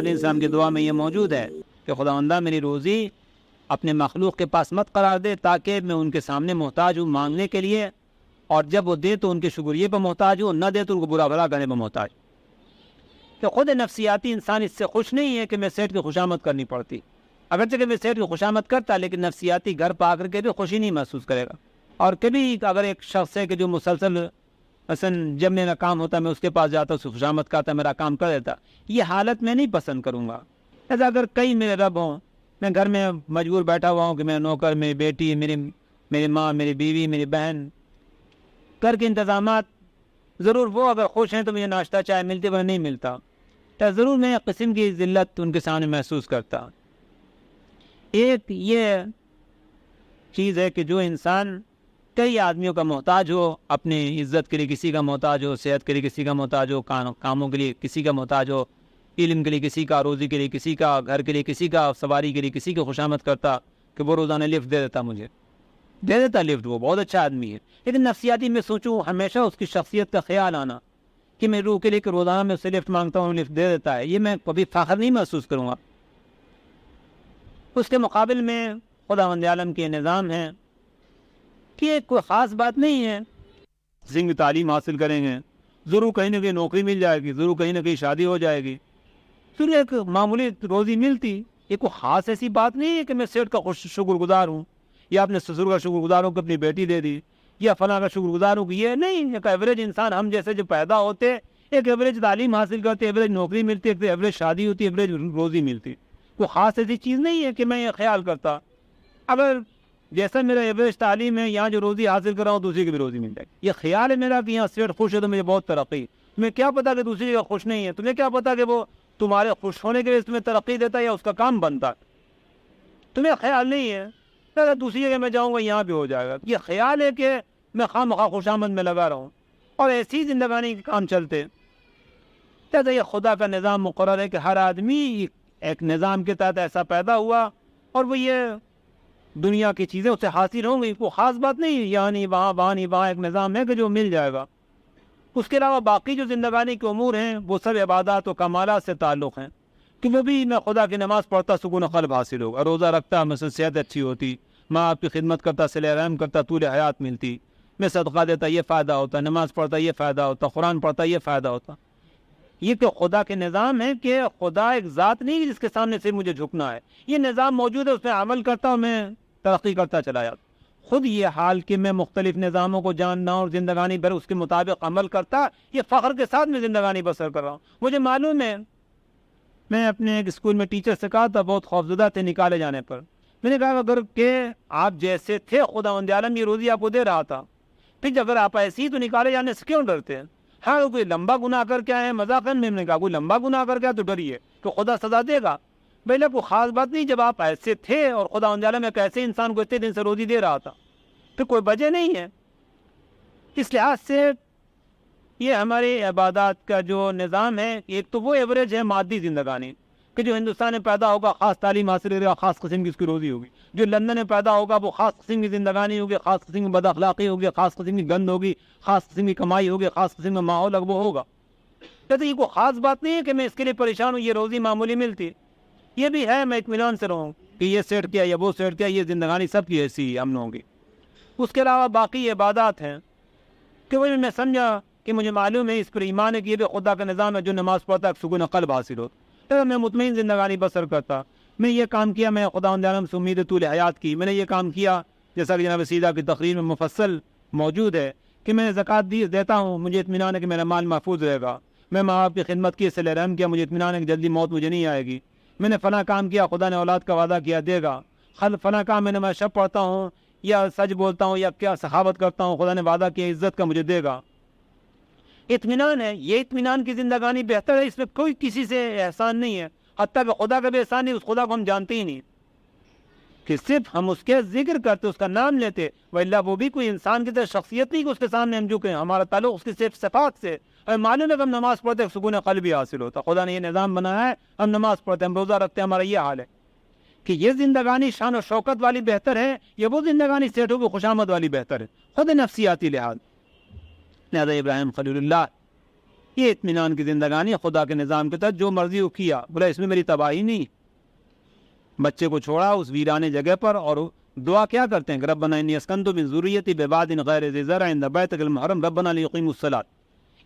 علیہ السلام کی دعا میں یہ موجود ہے کہ خداوندہ میری روزی اپنے مخلوق کے پاس مت قرار دے تاکہ میں ان کے سامنے محتاج ہوں مانگنے کے لیے، اور جب وہ دے تو ان کے شکریہ پہ محتاج ہوں، نہ دے تو ان کو برا بھلا کرنے پہ محتاج۔ کہ خود نفسیاتی انسان اس سے خوش نہیں ہے کہ میں سیٹ کی خوشامد کرنی پڑتی، اگرچہ کہ میں سیٹ کی خوشامد کرتا لیکن نفسیاتی گھر پا کر کے بھی خوشی نہیں محسوس کرے گا۔ اور کبھی اگر ایک شخص ہے کہ جو مسلسل مثلا جب میرا کام ہوتا ہے میں اس کے پاس جاتا، اس سے خوشامد کرتا، میرا کام کر دیتا، یہ حالت میں نہیں پسند کروں گا۔ ایسا اگر کئی میرے رب ہوں، میں گھر میں مجبور بیٹھا ہوا ہوں کہ میں نوکر، میری بیٹی، میری ماں، میری بیوی، میری بہن، گھر کے انتظامات، ضرور وہ اگر خوش ہیں تو مجھے ناشتہ چائے ملتی ورنہ نہیں ملتا، تو ضرور میں ایک قسم کی ذلت ان کے سامنے محسوس کرتا۔ ایک یہ چیز ہے کہ جو انسان کئی آدمیوں کا محتاج ہو، اپنی عزت کے لیے کسی کا محتاج ہو، صحت کے لیے کسی کا محتاج ہو، کاموں کے لیے کسی کا محتاج ہو، علم کے لیے کسی کا، روزی کے لیے کسی کا، گھر کے لیے کسی کا، سواری کے لیے کسی کی خوشامد کرتا کہ وہ روزانہ لفٹ دے دیتا، مجھے دے دیتا لفٹ، وہ بہت اچھا آدمی ہے، لیکن نفسیاتی میں سوچوں ہمیشہ اس کی شخصیت کا خیال آنا کہ میں روح کے لیے کہ روزانہ میں اس سے لفٹ مانگتا ہوں، لفٹ دے دیتا ہے، یہ میں کبھی فخر نہیں محسوس کروں گا۔ اس کے مقابل میں خداوند عالم کے نظام ہے کہ یہ کوئی خاص بات نہیں ہے، سنگ تعلیم حاصل کریں گے، ضرور کہیں نہ کہیں نوکری مل جائے گی، ضرور کہیں نہ کہیں شادی ہو جائے گی، ضرور ایک معمولی روزی ملتی، یہ کوئی خاص ایسی بات نہیں ہے کہ میں سیٹ کا شکر گزار ہوں، یا اپنے سسر کا شکر گزار ہوں کہ اپنی بیٹی دے دی، یا فلاں کا شکر گزار ہوں کہ یہ نہیں، ایک ایوریج انسان ہم جیسے جو پیدا ہوتے، ایک ایوریج تعلیم حاصل کرتے، ایوریج نوکری ملتی، ایک ایوریج شادی ہوتی، ایوریج روزی ملتی، کوئی خاص ایسی چیز نہیں ہے کہ میں یہ خیال کرتا اگر جیسا میرا ایوریج تعلیم ہے یہاں جو روزی حاصل کر رہا ہوں دوسری کی بھی روزی مل جائے گی، یہ خیال ہے میرا کہ یہاں سیٹ خوش ہے تو مجھے بہت ترقی، تمہیں کیا پتا کہ دوسری جگہ خوش نہیں ہے، تمہیں کیا پتا کہ وہ تمہارے خوش ہونے کے لیے تمہیں ترقی دیتا ہے یا اس کا کام بنتا، تمہیں خیال نہیں ہے اگر دوسری جگہ میں جاؤں گا یہاں بھی ہو جائے گا، یہ خیال ہے کہ میں خواہ مخواہ خوش آمد میں لگا رہا ہوں اور ایسی زندگانی کے کام چلتے۔ جیسا یہ خدا کا نظام مقرر ہے کہ ہر آدمی ایک نظام کے تحت ایسا پیدا ہوا اور وہ یہ دنیا کی چیزیں اسے حاصل ہوں گی، کوئی خاص بات نہیں، یعنی وہاں ایک نظام ہے کہ جو مل جائے گا۔ اس کے علاوہ باقی جو زندگانی کے امور ہیں وہ سب عبادات و کمالات سے تعلق ہیں کہ وہ بھی میں خدا کی نماز پڑھتا سکون قلب حاصل ہوگا، روزہ رکھتا مثلا صحت اچھی ہوتی، ماں آپ کی خدمت کرتا، صلہ رحم کرتا، طول حیات ملتی، میں صدقہ دیتا یہ فائدہ ہوتا، نماز پڑھتا یہ فائدہ ہوتا، قرآن پڑھتا یہ فائدہ ہوتا۔ یہ کہ خدا کے نظام ہے کہ خدا ایک ذات نہیں جس کے سامنے سے مجھے جھکنا ہے، یہ نظام موجود ہے، اس میں عمل کرتا ہوں، میں ترقی کرتا چلا جاتا۔ خود یہ حال کہ میں مختلف نظاموں کو جاننا اور زندگانی بھر اس کے مطابق عمل کرتا، یہ فخر کے ساتھ میں زندگانی بسر کر رہا ہوں۔ مجھے معلوم ہے، میں اپنے ایک اسکول میں ٹیچر سے کہا تھا، بہت خوفزدہ تھے نکالے جانے پر، میں نے کہا اگر کہ آپ جیسے تھے خداوند عالم یہ روزی آپ کو دے رہا تھا، پھر اگر آپ ایسے ہی تو نکالے جانے سے کیوں ڈرتے ہیں؟ ہاں کوئی لمبا گناہ کر کے آئے ہیں مذاقن میں نے کہا کوئی لمبا گناہ کر کے آئے تو ڈریے کہ خدا سزا دے گا، بھئی کوئی خاص بات نہیں، جب آپ ایسے تھے اور خداوند عالم ایک ایسے انسان کو اتنے دن سے روزی دے رہا تھا پھر کوئی وجہ نہیں ہے۔ اس لحاظ سے یہ ہماری عبادات کا جو نظام ہے، ایک تو وہ ایوریج ہے مادی زندگانی کہ جو ہندوستان میں پیدا ہوگا خاص تعلیم حاصل کرے گا، خاص قسم کی اس کی روزی ہوگی، جو لندن میں پیدا ہوگا وہ خاص قسم کی زندگانی ہوگی، خاص قسم کی بد اخلاقی ہوگی، خاص قسم کی گند ہوگی، خاص قسم کی کمائی ہوگی، خاص قسم کا ماحول وہ ہوگا۔ کہتے یہ کوئی خاص بات نہیں ہے کہ میں اس کے لیے پریشان ہوں، یہ روزی معمولی ملتی، یہ بھی ہے میں اطمینان سے رہوں کہ یہ سیٹ کیا یا وہ سیٹ کیا، یہ زندگانی سب کی ایسی امن ہوگی۔ اس کے علاوہ باقی عبادات ہیں کہ وہ میں سمجھا کہ مجھے معلوم ہے اس پر ایمان ہے کہ یہ بھی خدا کا نظام ہے، جو نماز پڑھتا ہے سکون قلب حاصل ہو، میں مطمئن زندگانی بسر کرتا۔ میں یہ کام کیا، میں خداوند عالم سے امید طول حیات کی، میں نے یہ کام کیا جیسا کہ جناب سیدہ کی تقریر میں مفصل موجود ہے کہ میں زکوٰۃ دیتا ہوں، مجھے اطمینان ہے کہ میرا مال محفوظ رہے گا، میں ماں باپ کی خدمت کی، صلہ رحم کیا، مجھے اطمینان ہے کہ جلدی موت مجھے نہیں آئے گی، میں نے فلاں کام کیا، خدا نے اولاد کا وعدہ کیا دے گا، فلاں کام میں شب پڑھتا ہوں یا سچ بولتا ہوں یا کیا سخاوت کرتا ہوں، خدا نے وعدہ کیا عزت کا مجھے دے گا، اطمینان ہے۔ یہ اطمینان کی زندگانی بہتر ہے، اس میں کوئی کسی سے احسان نہیں ہے، حتیٰ کہ خدا کا بھی احسان نہیں، اس خدا کو ہم جانتے ہی نہیں کہ صرف ہم اس کے ذکر کرتے، اس کا نام لیتے، وَإِلَّا وہ بھی کوئی انسان کی طرح شخصیت نہیں کہ اس کے سامنے ہم جھکیں، ہمارا تعلق اس کی صرف صفات سے، اور معلوم ہے کہ ہم نماز پڑھتے سکون قلبی حاصل ہوتا، خدا نے یہ نظام بنایا ہے، ہم نماز پڑھتے ہم روزہ رکھتے، ہمارا یہ حال ہے کہ یہ زندگانی شان و شوکت والی بہتر ہے یا وہ زندگانی سیٹھوں کی خوشامد والی بہتر ہے، خود نفسیاتی لحاظ۔ لہذا ابراہیم خلیل اللہ یہ اطمینان کی زندگانی خدا کے نظام کے تحت جو مرضی وہ کیا، بولا اس میں میری تباہی نہیں. بچے کو چھوڑا اس ویرانے جگہ پر اور دعا کیا کرتے ہیں کہ ربنا انی اسکنت من ذریتی بواد غیر ذی زرع عند بیتک المحرم ربنا لیقیموا الصلاۃ.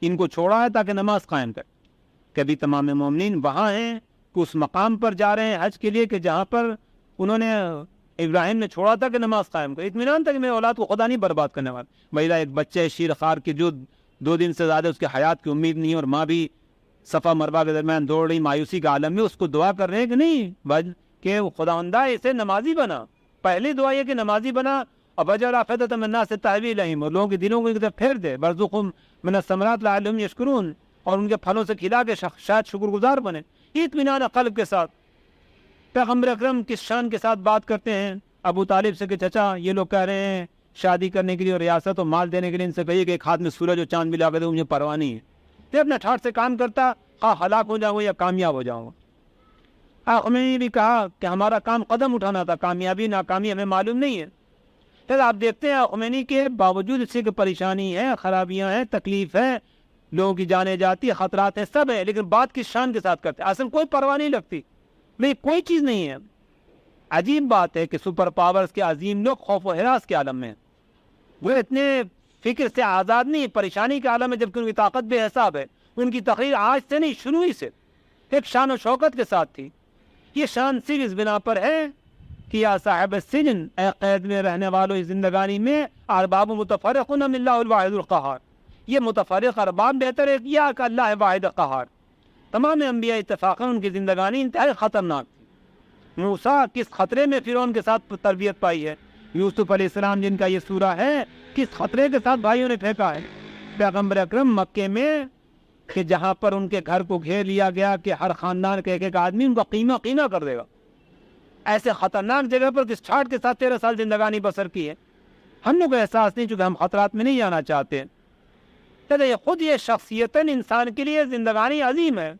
ان کو چھوڑا ہے تاکہ نماز قائم کرے. کبھی تمام مومنین وہاں ہیں کہ اس مقام پر جا رہے ہیں حج کے لیے کہ جہاں پر انہوں نے ابراہیم نے چھوڑا تھا کہ نماز قائم کرے. اطمینان تھا کہ میرے اولاد کو خدا نہیں برباد کرنے والا. بھائی ایک بچہ ہے شیر خار کی جو 2 دن سے زیادہ اس کی حیات کی امید نہیں، اور ماں بھی صفا مروہ کے درمیان دوڑ رہی مایوسی کے عالم میں، اس کو دعا کر رہے ہیں کہ نہیں کہ خداوندہ اسے نمازی بنا. پہلی دعا یہ کہ نمازی بنا، اور بجر افیدۃ من الناس تهوی الیہم، اور لوگوں کے دلوں کو ایک طرف پھیر دے. برزقہم من الثمرات لعلہم یشکرون، اور ان کے پھلوں سے کھلا کے شاید شکر گزار بنے. یہ اطمینان قلب کے ساتھ پیغمبر اکرم کس شان کے ساتھ بات کرتے ہیں ابو طالب سے کہ چچا یہ لوگ کہہ رہے ہیں شادی کرنے کے لیے اور ریاست اور مال دینے کے لیے ان سے کہیے کہ ایک ہاتھ میں سورج اور چاند بھی لا کے دے، مجھے پرواہ نہیں ہے. تو اپنے ٹھاٹ سے کام کرتا، خواہ ہلاک ہو جاؤں یا کامیاب ہو جاؤں. میں نے بھی کہا کہ ہمارا کام قدم اٹھانا تھا، کامیابی ناکامی ہمیں معلوم نہیں ہے. پھر آپ دیکھتے ہیں خمینی کے باوجود اس سے کہ پریشانی ہے، خرابیاں ہیں، تکلیف ہے، لوگوں کی جانیں جاتی، خطرات ہیں، سب ہے، لیکن بات کس شان کے ساتھ کرتے ہیں. اصل کوئی پرواہ نہیں لگتی، نہیں کوئی چیز نہیں ہے. عجیب بات ہے کہ سپر پاورز کے عظیم لوگ خوف و ہراس کے عالم میں، وہ اتنے فکر سے آزاد نہیں، پریشانی کے عالم میں، جبکہ ان کی طاقت بے حساب ہے. ان کی تقریر آج سے نہیں، شروع ہی سے ایک شان و شوکت کے ساتھ تھی. یہ شان صرف اس بنا پر ہے کہ یا صاحب السجن، اے قید میں رہنے والوں اس زندگانی میں، ارباب متفرقون ام اللہ الواحد القہار، یہ متفرق ارباب بہتر ہے یا کہ اللہ واحد قہار. تمام انبیاء اتفاقاً ان کی زندگانی انتہائی خطرناک تھی. موسیٰ کس خطرے میں فرعون کے ساتھ تربیت پائی ہے، یوسف علیہ السلام جن کا یہ سورہ ہے کس خطرے کے ساتھ بھائیوں نے پھینکا ہے. پیغمبر اکرم مکے میں کہ جہاں پر ان کے گھر کو گھیر لیا گیا کہ ہر خاندان کے ایک آدمی ان کا قیمہ کر دے گا، ایسے خطرناک جگہ پر کس ٹھاٹ کے ساتھ 13 سال زندگانی بسر کی ہے. ہم لوگ کو احساس نہیں، چونکہ ہم خطرات میں نہیں جانا چاہتے. خود یہ شخصیتاً انسان کے لیے زندگانی عظیم ہے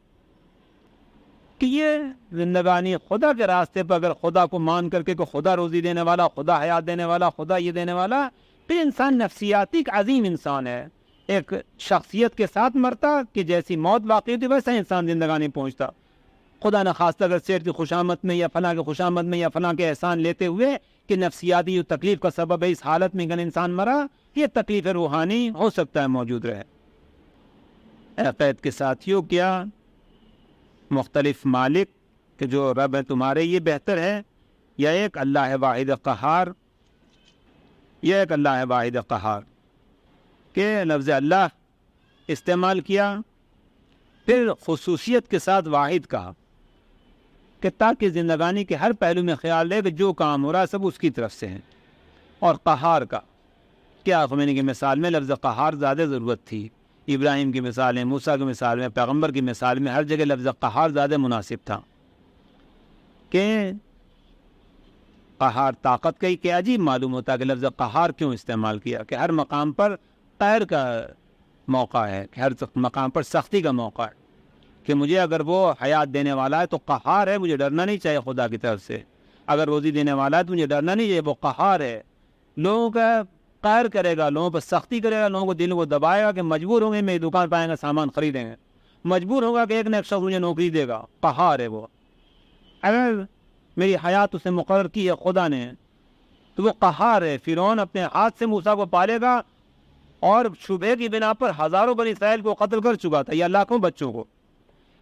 کہ یہ زندگانی خدا کے راستے پر اگر خدا کو مان کر کے کہ خدا روزی دینے والا، خدا حیات دینے والا، خدا یہ دینے والا، پھر انسان نفسیاتی ایک عظیم انسان ہے. ایک شخصیت کے ساتھ مرتا کہ جیسی موت واقعی ہوتی ویسا انسان زندگانی پہنچتا. خدا نخواستہ اگر سیر کی خوشامد میں یا فلاں کے خوشامد میں یا فلاں کے احسان لیتے ہوئے کہ نفسیاتی جو تکلیف کا سبب ہے اس حالت میں اگر انسان مرا، یہ تکلیف روحانی ہو سکتا ہے موجود رہے. اے قید کے ساتھیوں، کیا مختلف مالک کہ جو رب ہے تمہارے یہ بہتر ہے یا ایک اللہ واحد قہار؟ یہ ایک اللہ واحد قہار کہ لفظ اللہ استعمال کیا، پھر خصوصیت کے ساتھ واحد کہا کہ تاکہ زندگانی کے ہر پہلو میں خیال رہے کہ جو کام ہو رہا ہے سب اس کی طرف سے ہیں. اور قہار کا کیا خمینی کی مثال میں لفظ قہار زیادہ ضرورت تھی. ابراہیم کی مثال میں، موسیٰ کی مثال میں، پیغمبر کی مثال میں ہر جگہ لفظ قہار زیادہ مناسب تھا کہ قہار طاقت کا ہی. کہ عجیب معلوم ہوتا ہے کہ لفظ قہار کیوں استعمال کیا، کہ ہر مقام پر قہر کا موقع ہے، کہ ہر مقام پر سختی کا موقع ہے. کہ مجھے اگر وہ حیات دینے والا ہے تو قہار ہے، مجھے ڈرنا نہیں چاہیے خدا کی طرف سے. اگر روزی دینے والا ہے تو مجھے ڈرنا نہیں چاہیے، وہ قہار ہے. لوگوں کا قہر کرے گا، لوگوں پر سختی کرے گا، لوگوں کو دل کو دبائے گا کہ مجبور ہوں گے میری دکان پائیں گا سامان خریدیں گے، مجبور ہوگا کہ ایک نہ ایک شخص مجھے نوکری دے گا. قہار ہے وہ. اگر میری حیات اسے مقرر کی ہے خدا نے تو وہ قہار ہے. فرعون اپنے ہاتھ سے موسیٰ کو پالے گا اور شبہ کی بنا پر ہزاروں بنی اسرائیل کو قتل کر چکا تھا یا لاکھوں بچوں کو.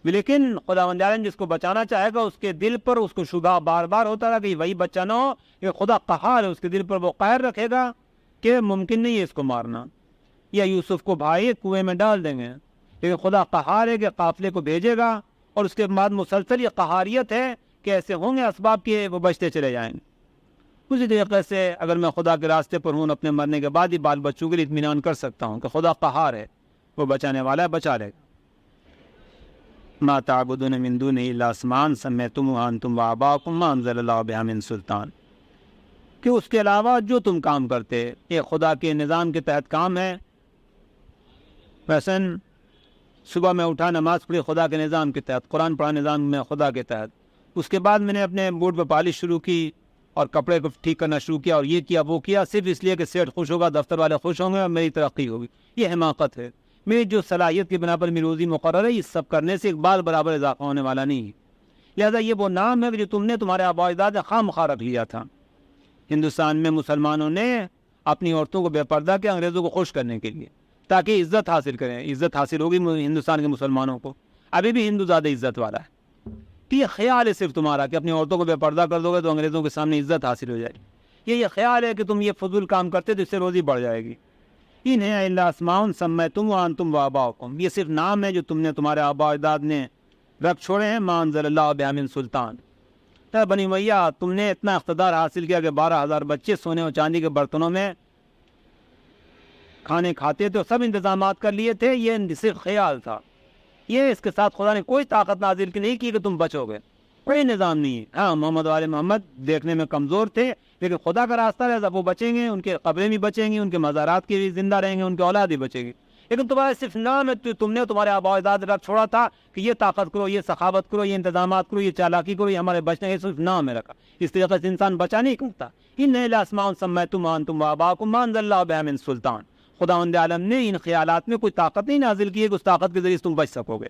لیکن خداوند عالم جس کو بچانا چاہے گا اس کے دل پر اس کو شبہ بار بار ہوتا رہا کہ وہی بچہ نہ ہو. کہ خدا قہار ہے، اس کے دل پر وہ قہر رکھے گا کہ ممکن نہیں ہے اس کو مارنا. یا یوسف کو بھائی کنویں میں ڈال دیں گے، لیکن خدا قہار ہے کہ قافلے کو بھیجے گا اور اس کے بعد مسلسل یہ قہاریت ہے کہ ایسے ہوں گے اسباب کے وہ بچتے چلے جائیں گے. اسی طریقے سے اگر میں خدا کے راستے پر ہوں اپنے مرنے کے بعد ہی بال بچوں کے لیے اطمینان کر سکتا ہوں کہ خدا قہار ہے، وہ بچانے والا ہے، بچا لے گا. ما تعبدون من دونه الا اسماء سميتموها انتم وآباؤكم ما انزل الله بها من سلطان. کہ اس کے علاوہ جو تم کام کرتے یہ خدا کے نظام کے تحت کام ہے. مثلاً صبح میں اٹھا نماز پڑھی خدا کے نظام کے تحت، قرآن پڑھا نظام میں خدا کے تحت. اس کے بعد میں نے اپنے بوٹ پہ پالش شروع کی اور کپڑے کو ٹھیک کرنا شروع کیا اور یہ کیا وہ کیا، صرف اس لیے کہ سیٹ خوش ہوگا، دفتر والے خوش ہوں گے اور میری ترقی ہوگی. یہ حماقت ہے. میری جو صلاحیت کی بنا پر میری روزی مقرر ہے، یہ سب کرنے سے ایک بال برابر اضافہ ہونے والا نہیں ہے۔ لہذا یہ وہ نام ہے کہ جو تم نے تمہارے آباء و اجداد نے خواہ مخواہ رکھ لیا تھا۔ ہندوستان میں مسلمانوں نے اپنی عورتوں کو بے پردہ کیا انگریزوں کو خوش کرنے کے لیے، تاکہ عزت حاصل کریں۔ عزت حاصل ہوگی ہندوستان کے مسلمانوں کو، ابھی بھی ہندو زیادہ عزت والا ہے۔ کہ یہ خیال ہے صرف تمہارا کہ اپنی عورتوں کو بے پردہ کر دو گے تو انگریزوں کے سامنے عزت حاصل ہو جائے گی۔ یہ خیال ہے کہ تم یہ فضول کام کرتے تو اس سے روزی بڑھ جائے گی۔ انہیں الا اسماء سمیتم وانتم وآباؤکم، یہ صرف نام ہے جو تم نے تمہارے آباء و اجداد نے رکھ چھوڑے ہیں۔ ما انزل اللہ بہا من سلطان، بنی امیہ تم نے اتنا اقتدار حاصل کیا کہ 12,000 بچے سونے اور چاندی کے برتنوں میں کھانے کھاتے تھے، سب انتظامات کر لیے تھے۔ یہ صرف خیال تھا، یہ اس کے ساتھ خدا نے کوئی طاقت نازل کی نہیں کی کہ تم بچو گے، کوئی نظام نہیں ہے۔ ہاں محمد والے محمد دیکھنے میں کمزور تھے، لیکن خدا کا راستہ رہا، وہ بچیں گے، ان کے قبریں بھی بچیں گی، ان کے مزارات کی بھی زندہ رہیں گے، ان کی اولاد بھی بچے گی۔ لیکن تمہارا صرف نام ہے، تم نے تمہارے آباء و اجداد رکھ چھوڑا تھا کہ یہ طاقت کرو، یہ سخاوت کرو، یہ انتظامات کرو، یہ چالاکی کرو، یہ ہمارے بچنے کے صرف نام ہے رکھا۔ اس طریقے سے انسان بچا نہیں کرتا۔ ان اسماء سمیتم وانتم وآباؤکم ما انزل اللہ بہا من سلطان، خداوند عالم نے ان خیالات میں کوئی طاقت نہیں نازل کی ہے کہ اس طاقت کے ذریعے تم بچ سکو گے۔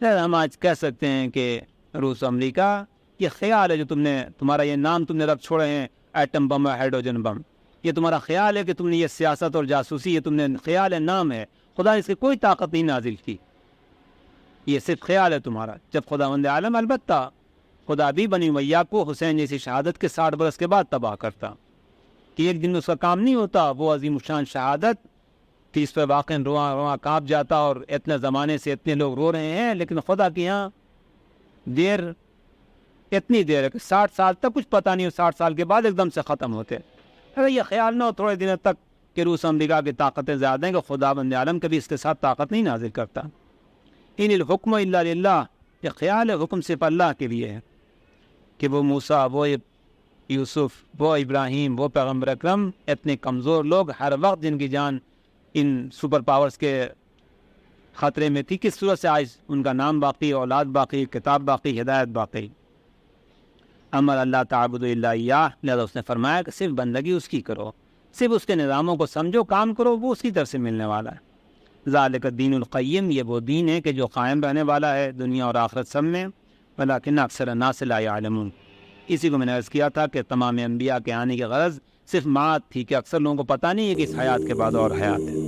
ہم آج کہہ سکتے ہیں کہ روس امریکہ یہ خیال ہے جو تم نے، تمہارا یہ نام تم نے رکھ چھوڑے ہیں، ایٹم بم اور ہائیڈروجن بم، یہ تمہارا خیال ہے کہ تم نے یہ سیاست اور جاسوسی، یہ تم نے خیال ہے، نام ہے، خدا نے اس کی کوئی طاقت نہیں نازل کی، یہ صرف خیال ہے تمہارا۔ جب خداوند عالم، البتہ خدا بھی بنی امیہ کو حسین جیسی شہادت کے 60 برس کے بعد تباہ کرتا، کہ ایک دن میں اس کا کام نہیں ہوتا، وہ عظیم الشان شہادت کہ اس پہ واقعی رواں کانپ جاتا، اور اتنے زمانے سے اتنے لوگ رو رہے ہیں، لیکن خدا کے یہاں دیر اتنی دیر ہے کہ 60 سال تک کچھ پتہ نہیں ہو، 60 سال کے بعد ایک دم سے ختم ہوتے۔ اگر یہ خیال نہ ہو تھوڑے دنوں تک کہ روس امریکہ کی طاقتیں زیادہ ہیں، کہ خدا بند عالم کبھی اس کے ساتھ طاقت نہیں نازل کرتا۔ ان الحکم الا للہ، یہ خیال ہے، حکم صرف اللہ کے لیے ہے، کہ وہ موسیٰ، وہ یوسف، وہ ابراہیم، وہ پیغمبر اکرم، اتنے کمزور لوگ ہر وقت جن کی جان ان سپر پاورز کے خطرے میں تھی، کس صورت سے آج ان کا نام باقی، اولاد باقی، کتاب باقی، ہدایت باقی۔ امر اللہ تعبد الا ایاہ، لہذا اس نے فرمایا کہ صرف بندگی اس کی کرو، صرف اس کے نظاموں کو سمجھو، کام کرو، وہ اس کی طرف سے ملنے والا ہے۔ ذالک الدین القیم، یہ وہ دین ہے کہ جو قائم رہنے والا ہے دنیا اور آخرت سب میں، ولکن اکثر الناس لا یعلمون۔ اسی کو میں نے عرض کیا تھا کہ تمام انبیاء کے آنے کی غرض صرف معاد تھی، کہ اکثر لوگوں کو پتہ نہیں ہے کہ اس حیات کے بعد اور حیات ہے۔